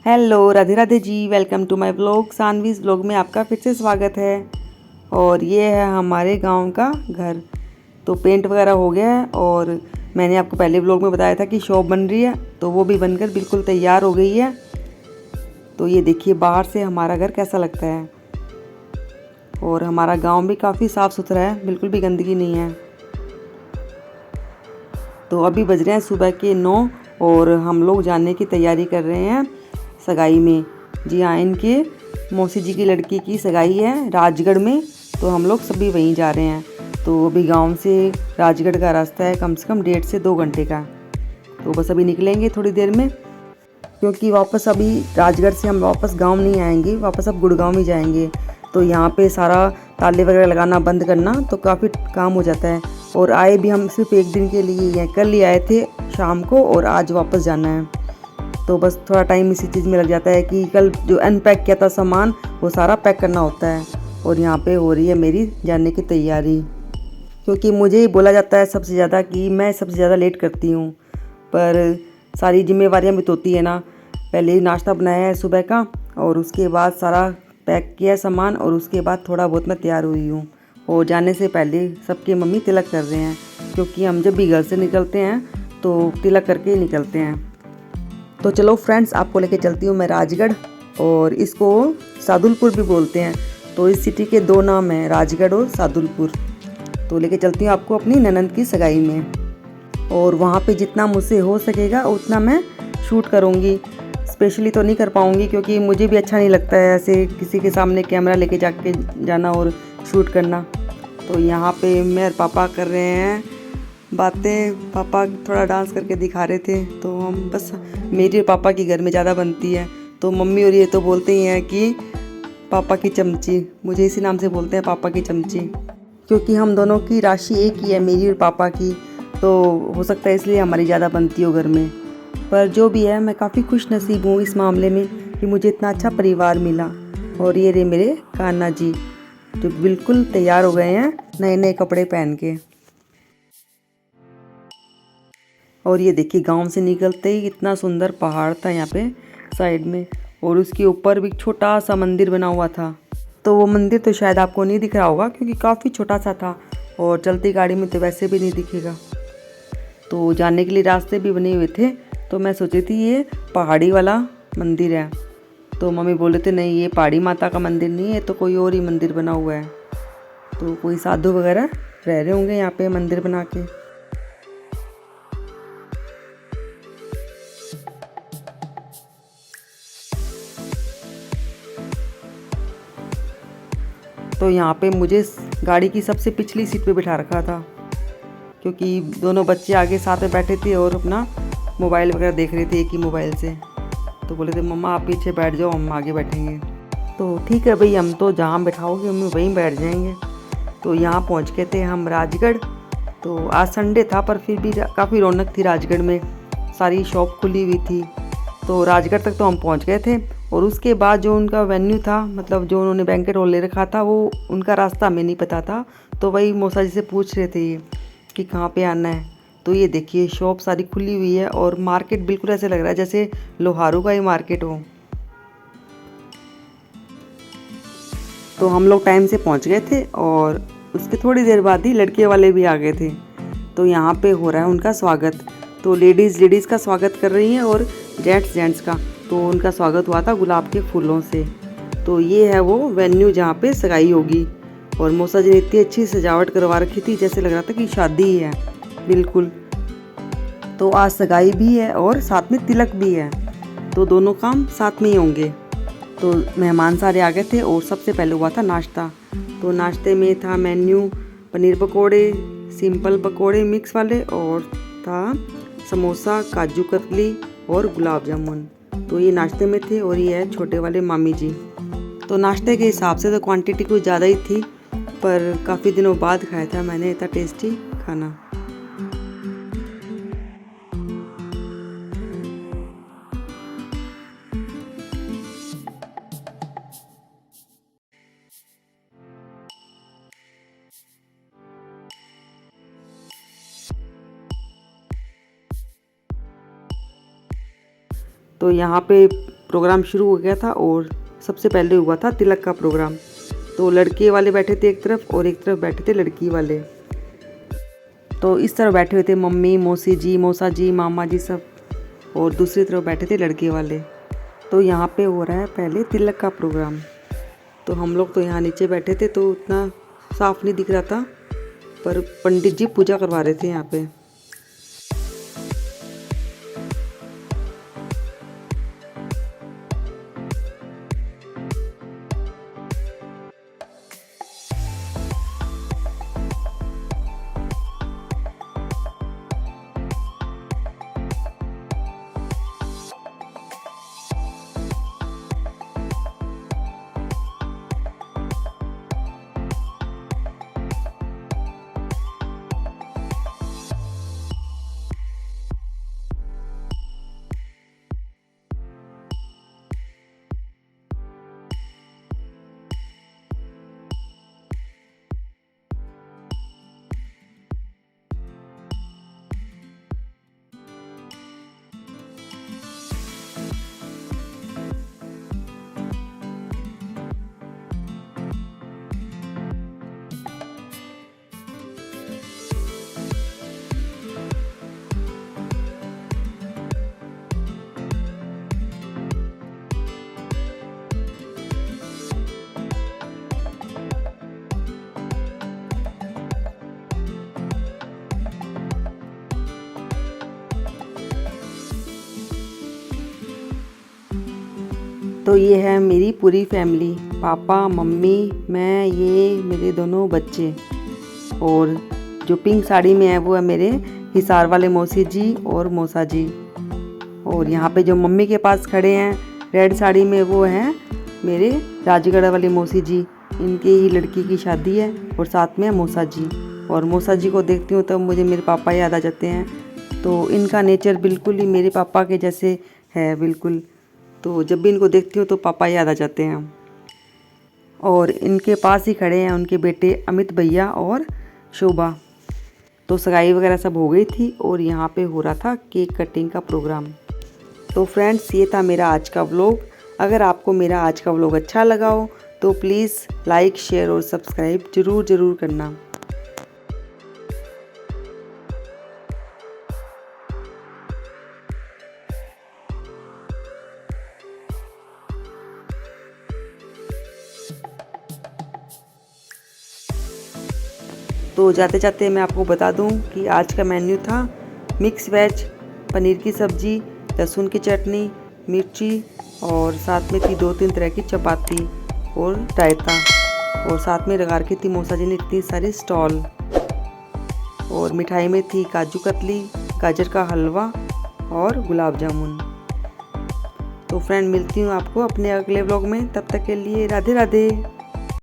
Hello Radhe Radhe ji, welcome to my blog. Saanvi's blog में आपका फिर से स्वागत है। और ये है हमारे गांव का घर। तो पेंट वगैरह हो गया है और मैंने आपको पहले ब्लॉग में बताया था कि शॉप बन रही है, तो वो भी बनकर बिल्कुल तैयार हो गई है। तो ये देखिए बाहर से हमारा घर कैसा लगता है। और हमारा गांव भी काफ़ी साफ़ सुथरा है, बिल्कुल भी गंदगी नहीं है। तो अभी बज रहे हैं सुबह के 9 और हम लोग जाने की तैयारी कर रहे हैं सगाई में। जी हाँ, इनके मौसी जी की लड़की की सगाई है राजगढ़ में, तो हम लोग सभी वहीं जा रहे हैं। तो अभी गांव से राजगढ़ का रास्ता है कम से कम 1.5 से 2 घंटे का। तो बस अभी निकलेंगे थोड़ी देर में, क्योंकि वापस अभी राजगढ़ से हम वापस गांव नहीं आएंगे, वापस अब गुड़गांव ही जाएंगे। तो यहाँ पे सारा ताले वगैरह लगाना बंद करना तो काफ़ी काम हो जाता है। और आए भी हम सिर्फ एक दिन के लिए ही हैं, कल ही आए थे शाम को और आज वापस जाना है। तो बस थोड़ा टाइम इसी चीज़ में लग जाता है कि कल जो अनपैक किया था सामान वो सारा पैक करना होता है। और यहाँ पे हो रही है मेरी जाने की तैयारी, क्योंकि मुझे ही बोला जाता है सबसे ज़्यादा कि मैं सबसे ज़्यादा लेट करती हूँ। पर सारी जिम्मेवारियाँ भी तो होती है ना। पहले ही नाश्ता बनाया है सुबह का और उसके बाद सारा पैक किया सामान और उसके बाद थोड़ा बहुत मैं तैयार हुई हूँ। और जाने से पहले सबकी मम्मी तिलक कर रहे हैं, क्योंकि हम जब भी घर से निकलते हैं तो तिलक करके ही निकलते हैं। तो चलो फ्रेंड्स, आपको लेके चलती हूँ मैं राजगढ़, और इसको सादुलपुर भी बोलते हैं। तो इस सिटी के 2 नाम हैं, राजगढ़ और सादुलपुर। तो लेके चलती हूँ आपको अपनी ननंद की सगाई में, और वहाँ पे जितना मुझसे हो सकेगा उतना मैं शूट करूँगी। स्पेशली तो नहीं कर पाऊँगी, क्योंकि मुझे भी अच्छा नहीं लगता है ऐसे किसी के सामने कैमरा लेके जाके जाना और शूट करना। तो यहाँ पे मेरे पापा कर रहे हैं बातें। पापा थोड़ा डांस करके दिखा रहे थे, तो हम बस मेरी और पापा की घर में ज़्यादा बनती है। तो मम्मी और ये तो बोलते ही हैं कि पापा की चमची, मुझे इसी नाम से बोलते हैं, पापा की चमची, क्योंकि हम दोनों की राशि एक ही है, मेरी और पापा की। तो हो सकता है इसलिए हमारी ज़्यादा बनती हो घर में। पर जो भी है, मैं काफ़ी खुश नसीब हूँ इस मामले में कि मुझे इतना अच्छा परिवार मिला। और ये रहे मेरे कान्हा जी, जो बिल्कुल तैयार हो गए हैं नए नए कपड़े पहन के। और ये देखिए गांव से निकलते ही इतना सुंदर पहाड़ था यहाँ पे साइड में, और उसके ऊपर भी छोटा सा मंदिर बना हुआ था। तो वो मंदिर तो शायद आपको नहीं दिख रहा होगा, क्योंकि काफ़ी छोटा सा था और चलती गाड़ी में तो वैसे भी नहीं दिखेगा। तो जाने के लिए रास्ते भी बने हुए थे, तो मैं सोची थी ये पहाड़ी वाला मंदिर है। तो मम्मी बोले थे नहीं, ये पहाड़ी माता का मंदिर नहीं है, तो कोई और ही मंदिर बना हुआ है। तो कोई साधु वगैरह रह रहे होंगे यहाँ पे मंदिर बना के। तो यहाँ पे मुझे गाड़ी की सबसे पिछली सीट पे बिठा रखा था, क्योंकि दोनों बच्चे आगे साथ में बैठे थे और अपना मोबाइल वगैरह देख रहे थे एक ही मोबाइल से। तो बोले थे मम्मा आप पीछे बैठ जाओ, हम आगे बैठेंगे। तो ठीक है भाई, हम तो जहाँ बैठाओगे हम वहीं बैठ जाएंगे। तो यहाँ पहुँच गए थे हम राजगढ़। तो आज संडे था, पर फिर भी काफ़ी रौनक थी राजगढ़ में, सारी शॉप खुली हुई थी। तो राजगढ़ तक तो हम पहुँच गए थे, और उसके बाद जो उनका वेन्यू था, मतलब जो उन्होंने बैंकेट हॉल ले रखा था, वो उनका रास्ता हमें नहीं पता था। तो वही मौसा जी से पूछ रहे थे ये कि कहाँ पे आना है। तो ये देखिए शॉप सारी खुली हुई है, और मार्केट बिल्कुल ऐसे लग रहा है जैसे लोहारू का ही मार्केट हो। तो हम लोग टाइम से पहुंच गए थे, और उसके थोड़ी देर बाद ही लड़के वाले भी आ गए थे। तो यहाँ पे हो रहा है उनका स्वागत। तो लेडीज़ का स्वागत कर रही हैं और जेंट्स का। तो उनका स्वागत हुआ था गुलाब के फूलों से। तो ये है वो वेन्यू जहाँ पे सगाई होगी। और मौसा जी ने इतनी अच्छी सजावट करवा रखी थी, जैसे लग रहा था कि शादी ही है बिल्कुल। तो आज सगाई भी है और साथ में तिलक भी है, तो दोनों काम साथ में ही होंगे। तो मेहमान सारे आ गए थे, और सबसे पहले हुआ था नाश्ता। तो नाश्ते में था मेन्यू पनीर पकोड़े, सिंपल पकोड़े मिक्स वाले, और था समोसा, काजू कतली और गुलाब जामुन। तो ये नाश्ते में थे, और ये है छोटे वाले मामी जी। तो नाश्ते के हिसाब से तो क्वांटिटी कुछ ज़्यादा ही थी, पर काफ़ी दिनों बाद खाया था मैंने इतना टेस्टी खाना। तो यहाँ पे प्रोग्राम शुरू हो गया था और सबसे पहले हुआ था तिलक का प्रोग्राम। तो लड़के वाले बैठे थे एक तरफ और एक तरफ बैठे थे लड़की वाले। तो इस तरफ बैठे हुए थे मम्मी, मौसी जी, मौसा जी, मामा जी सब, और दूसरी तरफ बैठे थे लड़के वाले। तो यहाँ पे हो रहा है पहले तिलक का प्रोग्राम। तो हम लोग तो यहाँ नीचे बैठे थे तो उतना साफ नहीं दिख रहा था, पर पंडित जी पूजा करवा रहे थे यहाँ पे। तो ये है मेरी पूरी फैमिली, पापा, मम्मी, मैं, ये मेरे दोनों बच्चे, और जो पिंक साड़ी में है वो है मेरे हिसार वाले मौसी जी और मौसा जी। और यहाँ पे जो मम्मी के पास खड़े हैं रेड साड़ी में वो हैं मेरे राजगढ़ वाली मौसी जी, इनकी ही लड़की की शादी है, और साथ में है मौसा जी। और मौसा जी को देखती हूँ तब मुझे मेरे पापा याद आ जाते हैं। तो इनका नेचर बिल्कुल ही मेरे पापा के जैसे है बिल्कुल, तो जब भी इनको देखती हूँ तो पापा याद आ जाते हैं। और इनके पास ही खड़े हैं उनके बेटे अमित भैया और शोभा। तो सगाई वगैरह सब हो गई थी और यहाँ पे हो रहा था केक कटिंग का प्रोग्राम। तो फ्रेंड्स, ये था मेरा आज का व्लॉग। अगर आपको मेरा आज का व्लॉग अच्छा लगा हो तो प्लीज़ लाइक, शेयर और सब्सक्राइब ज़रूर करना। तो जाते जाते मैं आपको बता दूं कि आज का मेन्यू था मिक्स वेज, पनीर की सब्ज़ी, लहसुन की चटनी, मिर्ची, और साथ में थी 2-3 तरह की चपाती और रायता, और साथ में लगा रखी थी मौसा जी ने इतनी सारी स्टॉल। और मिठाई में थी काजू कतली, गाजर का हलवा और गुलाब जामुन। तो फ्रेंड, मिलती हूँ आपको अपने अगले व्लॉग में, तब तक के लिए राधे राधे।